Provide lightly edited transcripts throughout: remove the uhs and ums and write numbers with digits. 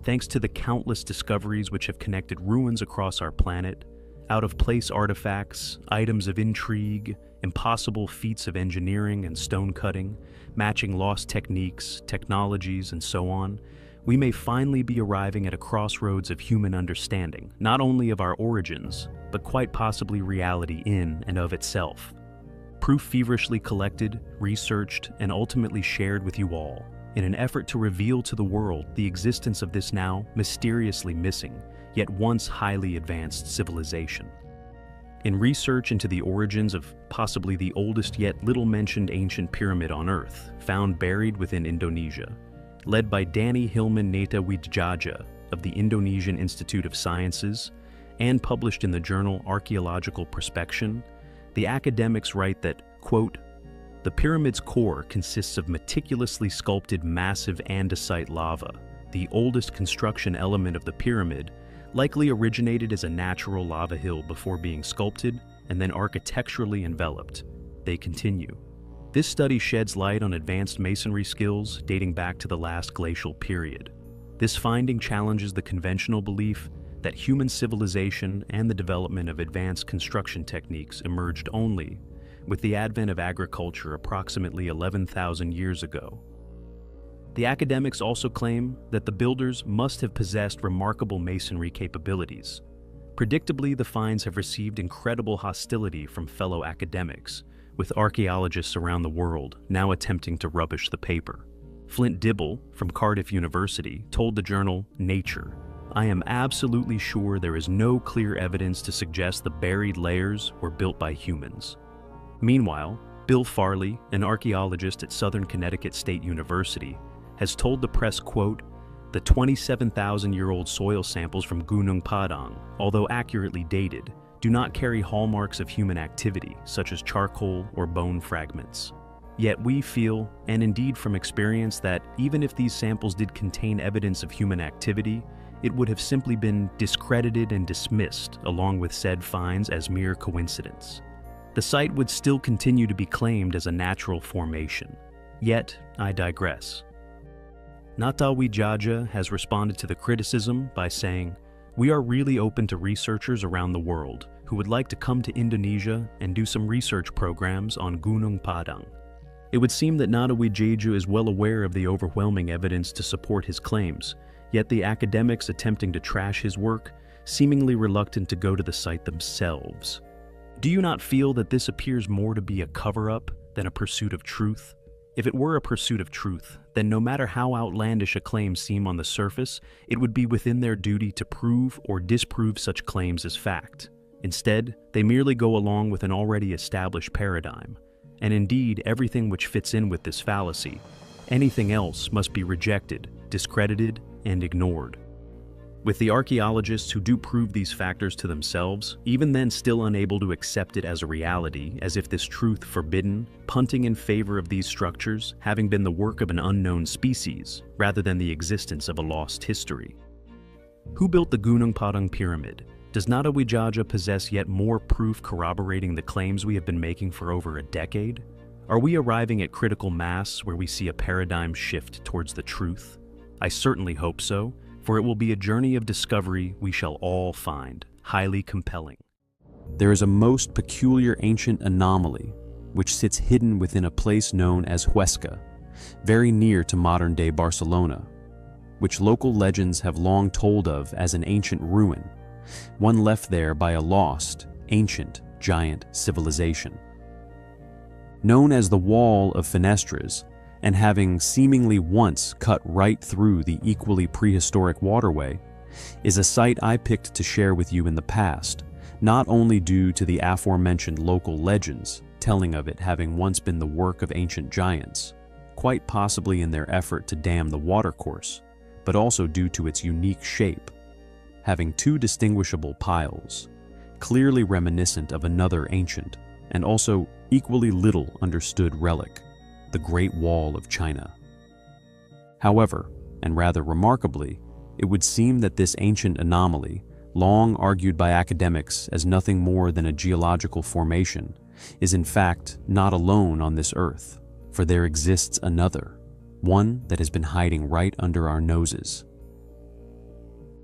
Thanks to the countless discoveries which have connected ruins across our planet, out-of-place artifacts, items of intrigue, impossible feats of engineering and stone cutting, matching lost techniques, technologies, and so on, we may finally be arriving at a crossroads of human understanding, not only of our origins, but quite possibly reality in and of itself. Proof feverishly collected, researched, and ultimately shared with you all, in an effort to reveal to the world the existence of this now mysteriously missing, yet once highly advanced civilization. In research into the origins of possibly the oldest yet little-mentioned ancient pyramid on Earth, found buried within Indonesia, led by Danny Hilman Netawijaya of the Indonesian Institute of Sciences, and published in the journal Archaeological Prospection, the academics write that, quote, "The pyramid's core consists of meticulously sculpted massive andesite lava. The oldest construction element of the pyramid likely originated as a natural lava hill before being sculpted and then architecturally enveloped." They continue. This study sheds light on advanced masonry skills dating back to the last glacial period. This finding challenges the conventional belief that human civilization and the development of advanced construction techniques emerged only with the advent of agriculture approximately 11,000 years ago. The academics also claim that the builders must have possessed remarkable masonry capabilities. Predictably, the finds have received incredible hostility from fellow academics, with archaeologists around the world now attempting to rubbish the paper. Flint Dibble from Cardiff University told the journal Nature, "I am absolutely sure there is no clear evidence to suggest the buried layers were built by humans." Meanwhile, Bill Farley, an archaeologist at Southern Connecticut State University, has told the press, quote, "The 27,000-year-old soil samples from Gunung Padang, although accurately dated, do not carry hallmarks of human activity, such as charcoal or bone fragments. Yet we feel, and indeed from experience, that even if these samples did contain evidence of human activity, it would have simply been discredited and dismissed along with said finds as mere coincidence. The site would still continue to be claimed as a natural formation. Yet, I digress." Netawijaya has responded to the criticism by saying, "We are really open to researchers around the world who would like to come to Indonesia and do some research programs on Gunung Padang." It would seem that Netawijaya is well aware of the overwhelming evidence to support his claims, yet the academics attempting to trash his work seemingly reluctant to go to the site themselves. Do you not feel that this appears more to be a cover-up than a pursuit of truth? If it were a pursuit of truth, then no matter how outlandish a claim seem on the surface, it would be within their duty to prove or disprove such claims as fact. Instead, they merely go along with an already established paradigm. And indeed, everything which fits in with this fallacy, anything else must be rejected, discredited, and ignored. With the archaeologists who do prove these factors to themselves, even then still unable to accept it as a reality, as if this truth forbidden, punting in favor of these structures having been the work of an unknown species, rather than the existence of a lost history. Who built the Gunung Padang pyramid? Does Netawijaya possess yet more proof corroborating the claims we have been making for over a decade? Are we arriving at critical mass where we see a paradigm shift towards the truth? I certainly hope so, for it will be a journey of discovery we shall all find highly compelling. There is a most peculiar ancient anomaly which sits hidden within a place known as Huesca, very near to modern-day Barcelona, which local legends have long told of as an ancient ruin, one left there by a lost, ancient, giant civilization. Known as the Wall of Fenestras, and having seemingly once cut right through the equally prehistoric waterway, is a site I picked to share with you in the past, not only due to the aforementioned local legends telling of it having once been the work of ancient giants, quite possibly in their effort to dam the watercourse, but also due to its unique shape, having two distinguishable piles, clearly reminiscent of another ancient and also equally little understood relic, the Great Wall of China. However, and rather remarkably, it would seem that this ancient anomaly, long argued by academics as nothing more than a geological formation, is in fact not alone on this earth, for there exists another, one that has been hiding right under our noses.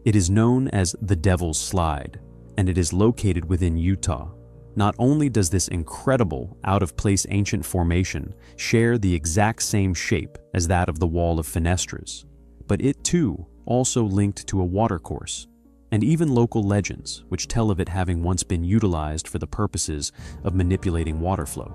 It is known as the Devil's Slide, and it is located within Utah. Not only does this incredible, out-of-place ancient formation share the exact same shape as that of the Wall of Fenestras, but it too also linked to a watercourse, and even local legends which tell of it having once been utilized for the purposes of manipulating water flow.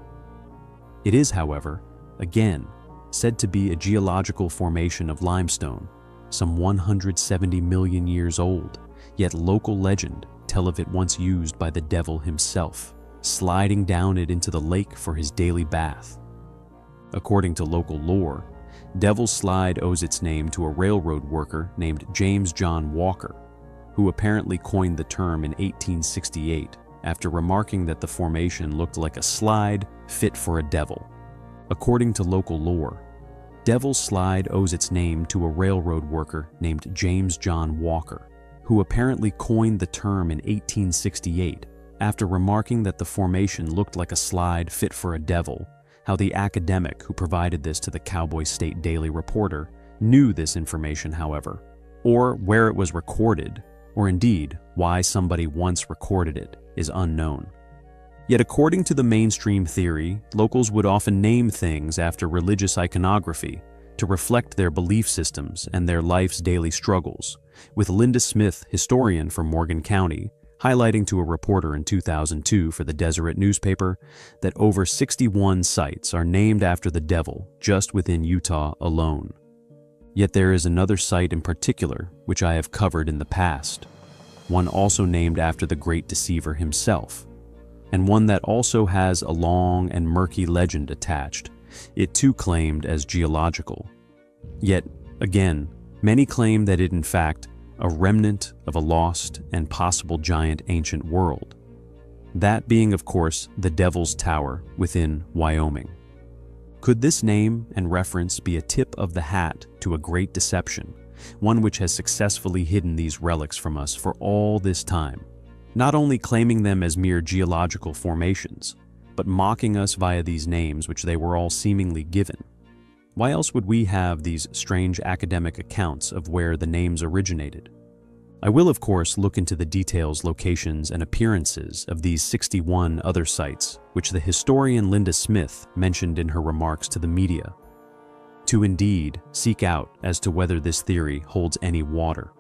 It is, however, again, said to be a geological formation of limestone, some 170 million years old, yet local legend tell of it once used by the devil himself, sliding down it into the lake for his daily bath. According to local lore, Devil's Slide owes its name to a railroad worker named James John Walker, who apparently coined the term in 1868 after remarking that the formation looked like a slide fit for a devil. According to local lore, Devil's Slide owes its name to a railroad worker named James John Walker, who apparently coined the term in 1868 after remarking that the formation looked like a slide fit for a devil. How the academic who provided this to the Cowboy State Daily Reporter knew this information, however, or where it was recorded, or indeed why somebody once recorded it, is unknown. Yet according to the mainstream theory, locals would often name things after religious iconography to reflect their belief systems and their life's daily struggles, with Linda Smith, historian from Morgan County, highlighting to a reporter in 2002 for the Deseret newspaper that over 61 sites are named after the devil just within Utah alone. Yet there is another site in particular which I have covered in the past, one also named after the great deceiver himself, and one that also has a long and murky legend attached, it too claimed as geological. Yet, again, many claim that it in fact a remnant of a lost and possible giant ancient world. That being, of course, the Devil's Tower within Wyoming. Could this name and reference be a tip of the hat to a great deception, one which has successfully hidden these relics from us for all this time, not only claiming them as mere geological formations, but mocking us via these names which they were all seemingly given? Why else would we have these strange academic accounts of where the names originated? I will, of course, look into the details, locations, and appearances of these 61 other sites, which the historian Linda Smith mentioned in her remarks to the media, to indeed seek out as to whether this theory holds any water.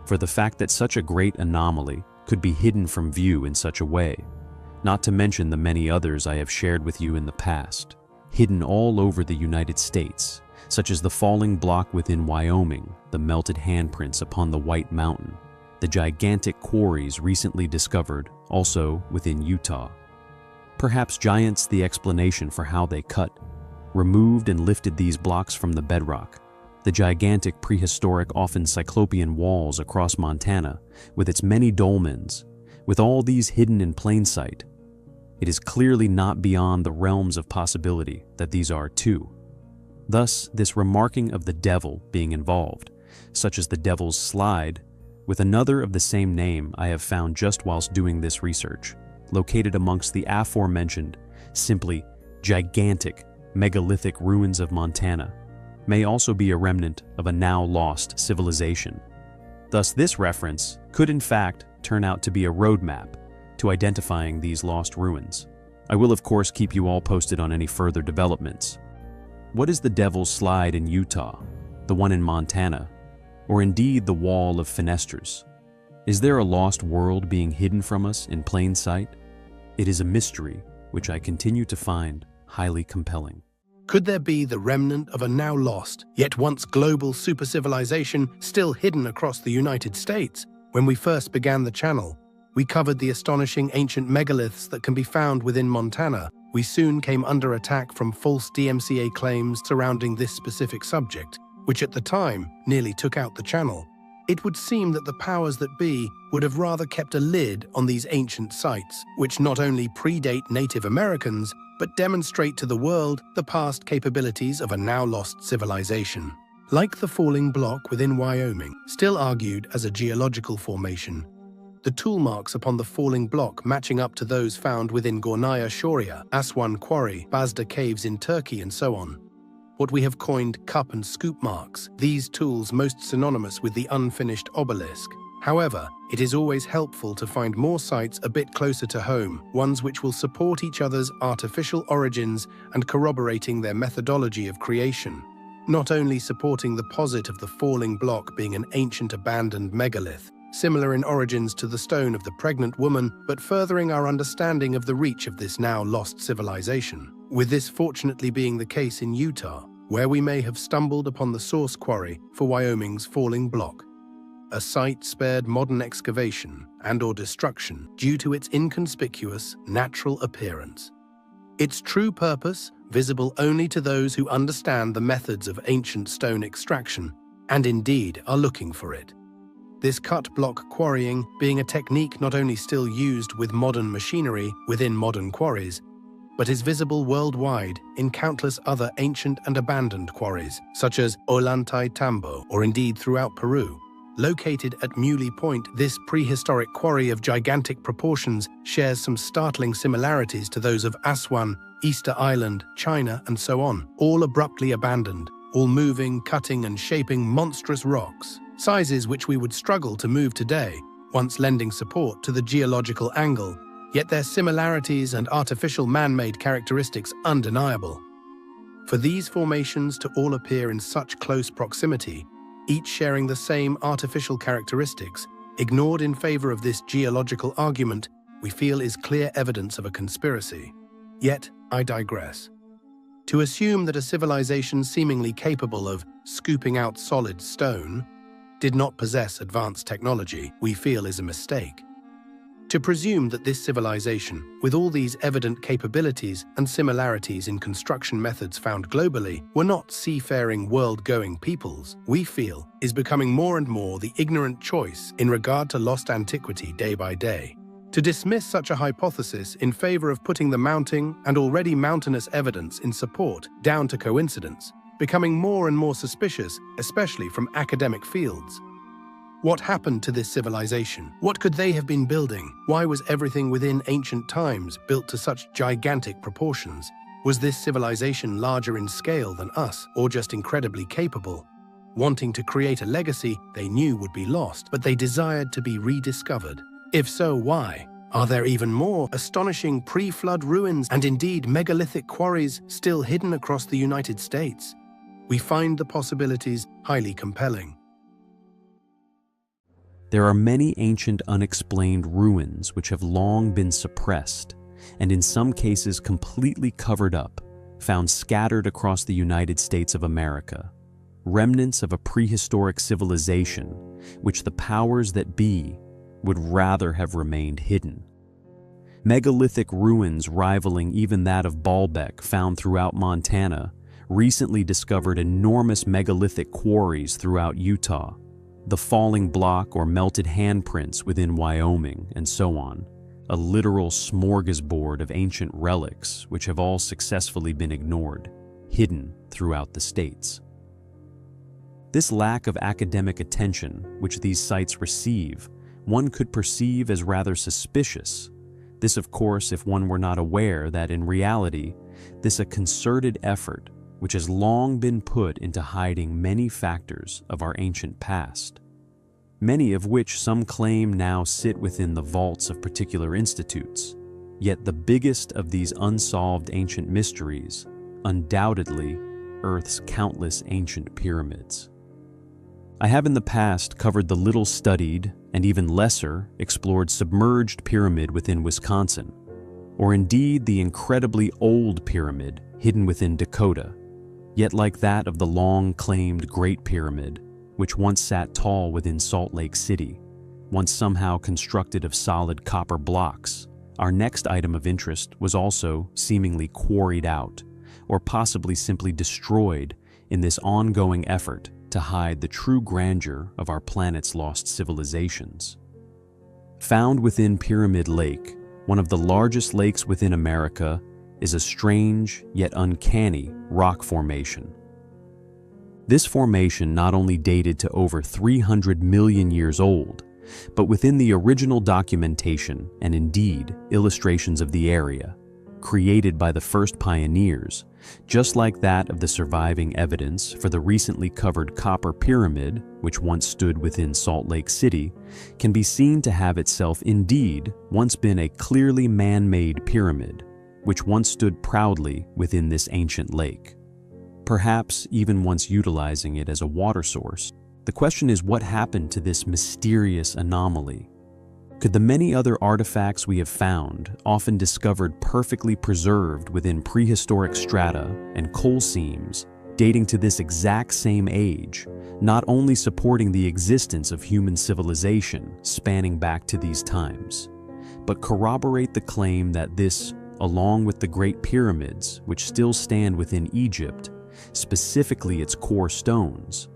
For the fact that such a great anomaly could be hidden from view in such a way, not to mention the many others I have shared with you in the past, hidden all over the United States, such as the falling block within Wyoming, the melted handprints upon the White Mountain, the gigantic quarries recently discovered also within Utah. Perhaps giants the explanation for how they cut, removed and lifted these blocks from the bedrock, the gigantic prehistoric, often cyclopean walls across Montana, with its many dolmens, with all these hidden in plain sight. It is clearly not beyond the realms of possibility that these are too. Thus, this remarking of the devil being involved, such as the Devil's Slide, with another of the same name I have found just whilst doing this research, located amongst the aforementioned, simply gigantic, megalithic ruins of Montana, may also be a remnant of a now lost civilization. Thus, this reference could in fact turn out to be a roadmap to identifying these lost ruins. I will, of course, keep you all posted on any further developments. What is the Devil's Slide in Utah, the one in Montana, or indeed the Wall of Fenestras? Is there a lost world being hidden from us in plain sight? It is a mystery which I continue to find highly compelling. Could there be the remnant of a now lost, yet once global super-civilization still hidden across the United States? When we first began the channel, we covered the astonishing ancient megaliths that can be found within Montana. We soon came under attack from false DMCA claims surrounding this specific subject, which at the time nearly took out the channel. It would seem that the powers that be would have rather kept a lid on these ancient sites, which not only predate Native Americans, but demonstrate to the world the past capabilities of a now lost civilization. Like the falling block within Wyoming, still argued as a geological formation, the tool marks upon the falling block matching up to those found within Gornaya Shoria, Aswan Quarry, Bazda Caves in Turkey, and so on. What we have coined cup and scoop marks, these tools most synonymous with the unfinished obelisk, However, it is always helpful to find more sites a bit closer to home, ones which will support each other's artificial origins and corroborating their methodology of creation. Not only supporting the posit of the falling block being an ancient abandoned megalith, similar in origins to the stone of the pregnant woman, but furthering our understanding of the reach of this now lost civilization. With this fortunately being the case in Utah, where we may have stumbled upon the source quarry for Wyoming's falling block. A site spared modern excavation and/or destruction due to its inconspicuous, natural appearance. Its true purpose, visible only to those who understand the methods of ancient stone extraction, and indeed are looking for it. This cut block quarrying being a technique not only still used with modern machinery within modern quarries, but is visible worldwide in countless other ancient and abandoned quarries, such as Ollantaytambo or indeed throughout Peru. Located at Muley Point, this prehistoric quarry of gigantic proportions shares some startling similarities to those of Aswan, Easter Island, China, and so on, all abruptly abandoned, all moving, cutting, and shaping monstrous rocks, sizes which we would struggle to move today, once lending support to the geological angle, yet their similarities and artificial man-made characteristics undeniable. For these formations to all appear in such close proximity, each sharing the same artificial characteristics, ignored in favor of this geological argument, we feel is clear evidence of a conspiracy. Yet, I digress. To assume that a civilization seemingly capable of scooping out solid stone did not possess advanced technology, we feel is a mistake. To presume that this civilization, with all these evident capabilities and similarities in construction methods found globally, were not seafaring world-going peoples, we feel, is becoming more and more the ignorant choice in regard to lost antiquity day by day. To dismiss such a hypothesis in favor of putting the mounting and already mountainous evidence in support down to coincidence, becoming more and more suspicious, especially from academic fields. What happened to this civilization? What could they have been building? Why was everything within ancient times built to such gigantic proportions? Was this civilization larger in scale than us, or just incredibly capable? Wanting to create a legacy they knew would be lost, but they desired to be rediscovered. If so, why? Are there even more astonishing pre-flood ruins and indeed megalithic quarries still hidden across the United States? We find the possibilities highly compelling. There are many ancient unexplained ruins which have long been suppressed, and in some cases completely covered up, found scattered across the United States of America, remnants of a prehistoric civilization which the powers that be would rather have remained hidden. Megalithic ruins rivaling even that of Baalbek found throughout Montana recently discovered enormous megalithic quarries throughout Utah, the falling block or melted handprints within Wyoming, and so on, a literal smorgasbord of ancient relics which have all successfully been ignored, hidden throughout the states. This lack of academic attention which these sites receive, one could perceive as rather suspicious. This, of course, if one were not aware that in reality, this a concerted effort which has long been put into hiding many factors of our ancient past, many of which some claim now sit within the vaults of particular institutes. Yet the biggest of these unsolved ancient mysteries, undoubtedly, Earth's countless ancient pyramids. I have in the past covered the little studied, and even lesser, explored submerged pyramid within Wisconsin, or indeed the incredibly old pyramid hidden within Dakota, yet like that of the long-claimed Great Pyramid, which once sat tall within Salt Lake City, once somehow constructed of solid copper blocks, our next item of interest was also seemingly quarried out, or possibly simply destroyed in this ongoing effort to hide the true grandeur of our planet's lost civilizations. Found within Pyramid Lake, one of the largest lakes within America, is a strange yet uncanny rock formation. This formation not only dated to over 300 million years old, but within the original documentation and indeed illustrations of the area, created by the first pioneers, just like that of the surviving evidence for the recently covered copper pyramid, which once stood within Salt Lake City, can be seen to have itself indeed once been a clearly man-made pyramid, which once stood proudly within this ancient lake. Perhaps even once utilizing it as a water source. The question is, what happened to this mysterious anomaly? Could the many other artifacts we have found, often discovered perfectly preserved within prehistoric strata and coal seams, dating to this exact same age, not only supporting the existence of human civilization spanning back to these times, but corroborate the claim that this, along with the Great Pyramids, which still stand within Egypt, specifically its core stones,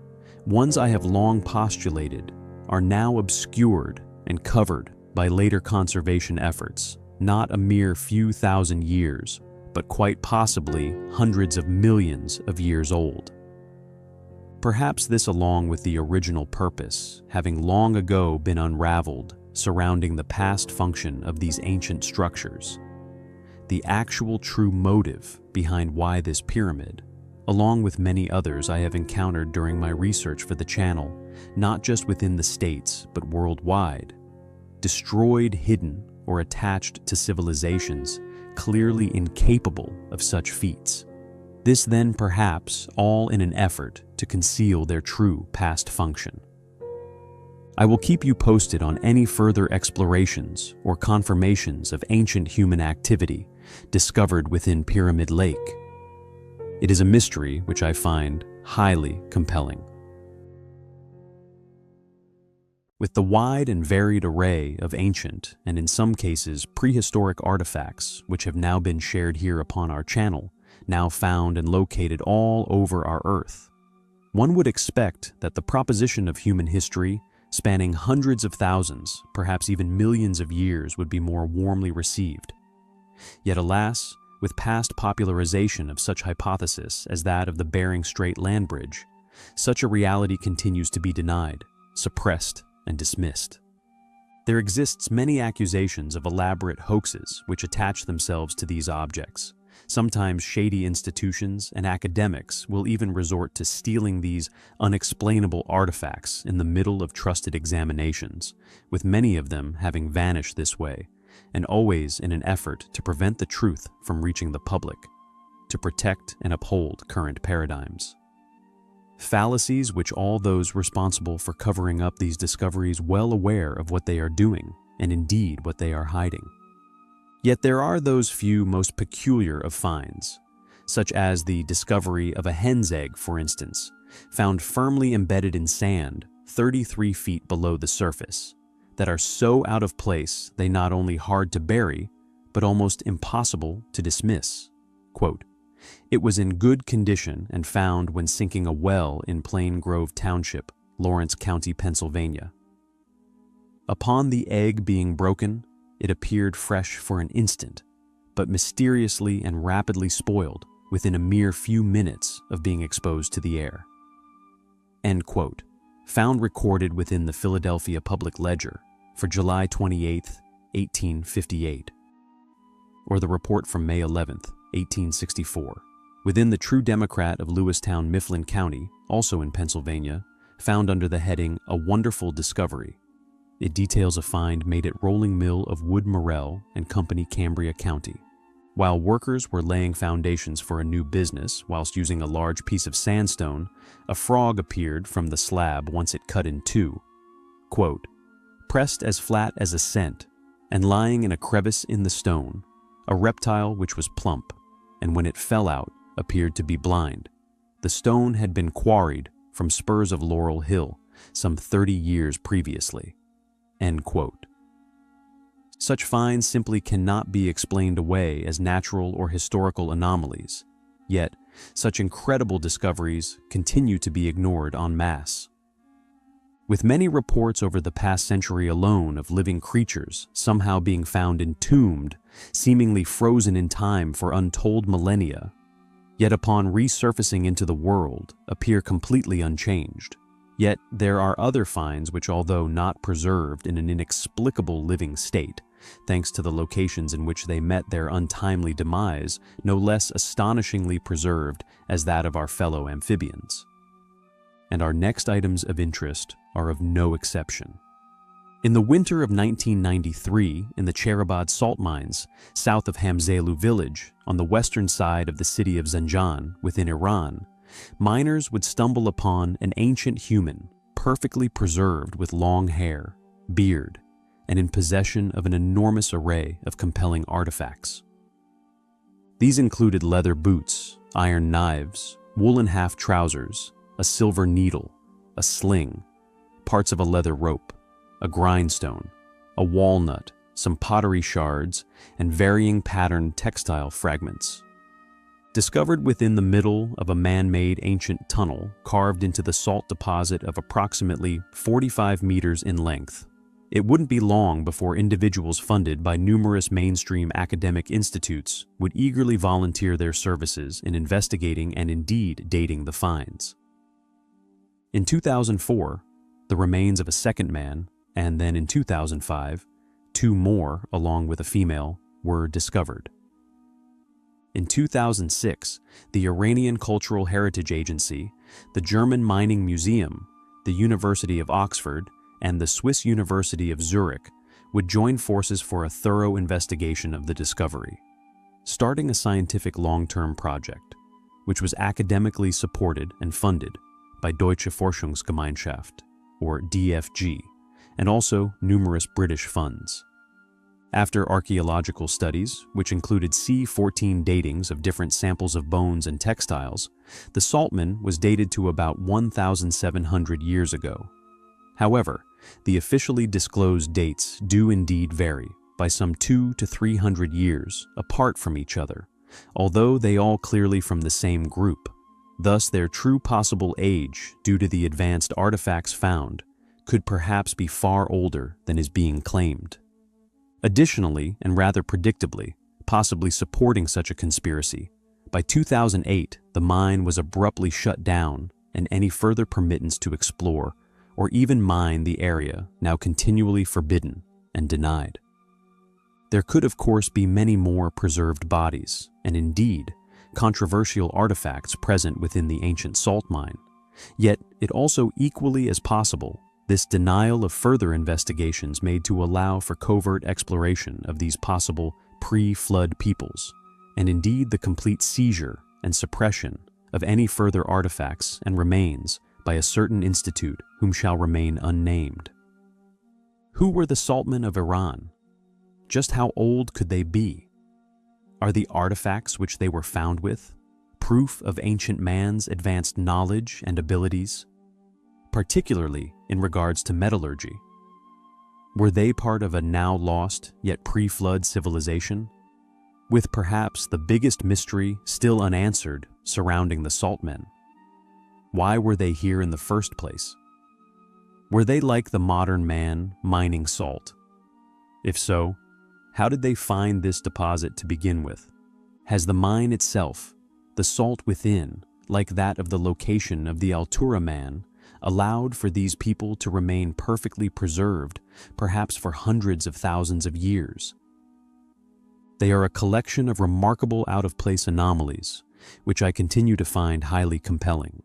ones I have long postulated, are now obscured and covered by later conservation efforts, not a mere few thousand years, but quite possibly hundreds of millions of years old. Perhaps this, along with the original purpose, having long ago been unraveled surrounding the past function of these ancient structures, the actual true motive behind why this pyramid, along with many others I have encountered during my research for the channel, not just within the States but worldwide, destroyed, hidden, or attached to civilizations clearly incapable of such feats. This then perhaps all in an effort to conceal their true past function. I will keep you posted on any further explorations or confirmations of ancient human activity discovered within Pyramid Lake. It is a mystery which I find highly compelling. With the wide and varied array of ancient, and in some cases prehistoric artifacts which have now been shared here upon our channel, now found and located all over our Earth, one would expect that the proposition of human history, spanning hundreds of thousands, perhaps even millions of years, would be more warmly received. Yet alas, with past popularization of such hypothesis as that of the Bering Strait land bridge, such a reality continues to be denied, suppressed, and dismissed. There exists many accusations of elaborate hoaxes which attach themselves to these objects. Sometimes shady institutions and academics will even resort to stealing these unexplainable artifacts in the middle of trusted examinations, with many of them having vanished this way, and always in an effort to prevent the truth from reaching the public, to protect and uphold current paradigms. Fallacies which all those responsible for covering up these discoveries well aware of what they are doing, and indeed what they are hiding. Yet there are those few most peculiar of finds, such as the discovery of a hen's egg, for instance, found firmly embedded in sand 33 feet below the surface, that are so out of place they not only hard to bury, but almost impossible to dismiss. Quote, "It was in good condition and found when sinking a well in Plain Grove Township, Lawrence County, Pennsylvania. Upon the egg being broken, it appeared fresh for an instant, but mysteriously and rapidly spoiled within a mere few minutes of being exposed to the air." End quote. Found recorded within the Philadelphia Public Ledger for July 28, 1858. Or the report from May 11, 1864, within the True Democrat of Lewistown, Mifflin County, also in Pennsylvania, found under the heading "A Wonderful Discovery." It details a find made at Rolling Mill of Wood Morrell and Company, Cambria County. While workers were laying foundations for a new business whilst using a large piece of sandstone, a frog appeared from the slab once it cut in two. Quote, "Pressed as flat as a cent, and lying in a crevice in the stone, a reptile which was plump, and when it fell out, appeared to be blind. The stone had been quarried from spurs of Laurel Hill some 30 years previously." End quote. Such finds simply cannot be explained away as natural or historical anomalies, yet such incredible discoveries continue to be ignored en masse. With many reports over the past century alone of living creatures somehow being found entombed, seemingly frozen in time for untold millennia, yet upon resurfacing into the world appear completely unchanged. Yet there are other finds which, although not preserved in an inexplicable living state, thanks to the locations in which they met their untimely demise, no less astonishingly preserved as that of our fellow amphibians. And our next items of interest are of no exception. In the winter of 1993, in the Cherabad salt mines, south of Hamzelu village, on the western side of the city of Zanjan, within Iran, miners would stumble upon an ancient human, perfectly preserved with long hair, beard, and in possession of an enormous array of compelling artifacts. These included leather boots, iron knives, woolen half trousers, a silver needle, a sling, parts of a leather rope, a grindstone, a walnut, some pottery shards, and varying patterned textile fragments. Discovered within the middle of a man-made ancient tunnel carved into the salt deposit of approximately 45 meters in length, it wouldn't be long before individuals funded by numerous mainstream academic institutes would eagerly volunteer their services in investigating and indeed dating the finds. In 2004, the remains of a second man, and then in 2005, two more, along with a female, were discovered. In 2006, the Iranian Cultural Heritage Agency, the German Mining Museum, the University of Oxford, and the Swiss University of Zurich would join forces for a thorough investigation of the discovery, starting a scientific long-term project, which was academically supported and funded by Deutsche Forschungsgemeinschaft, or DFG, and also numerous British funds. After archaeological studies, which included C14 datings of different samples of bones and textiles, the saltman was dated to about 1,700 years ago. However, the officially disclosed dates do indeed vary by some 200 to 300 years apart from each other, although they all clearly from the same group. Thus, their true possible age, due to the advanced artifacts found, could perhaps be far older than is being claimed. Additionally, and rather predictably, possibly supporting such a conspiracy, by 2008 the mine was abruptly shut down and any further permittance to explore or even mine the area now continually forbidden and denied. There could of course be many more preserved bodies, and indeed, controversial artifacts present within the ancient salt mine, yet it also equally as possible this denial of further investigations made to allow for covert exploration of these possible pre-flood peoples, and indeed the complete seizure and suppression of any further artifacts and remains by a certain institute whom shall remain unnamed. Who were the saltmen of Iran? Just how old could they be? Are the artifacts which they were found with proof of ancient man's advanced knowledge and abilities, particularly in regards to metallurgy? Were they part of a now lost yet pre-flood civilization, with perhaps the biggest mystery still unanswered surrounding the saltmen? Why were they here in the first place? Were they like the modern man mining salt? If so, how did they find this deposit to begin with? Has the mine itself, the salt within, like that of the location of the Altura man, allowed for these people to remain perfectly preserved, perhaps for hundreds of thousands of years? They are a collection of remarkable out-of-place anomalies, which I continue to find highly compelling.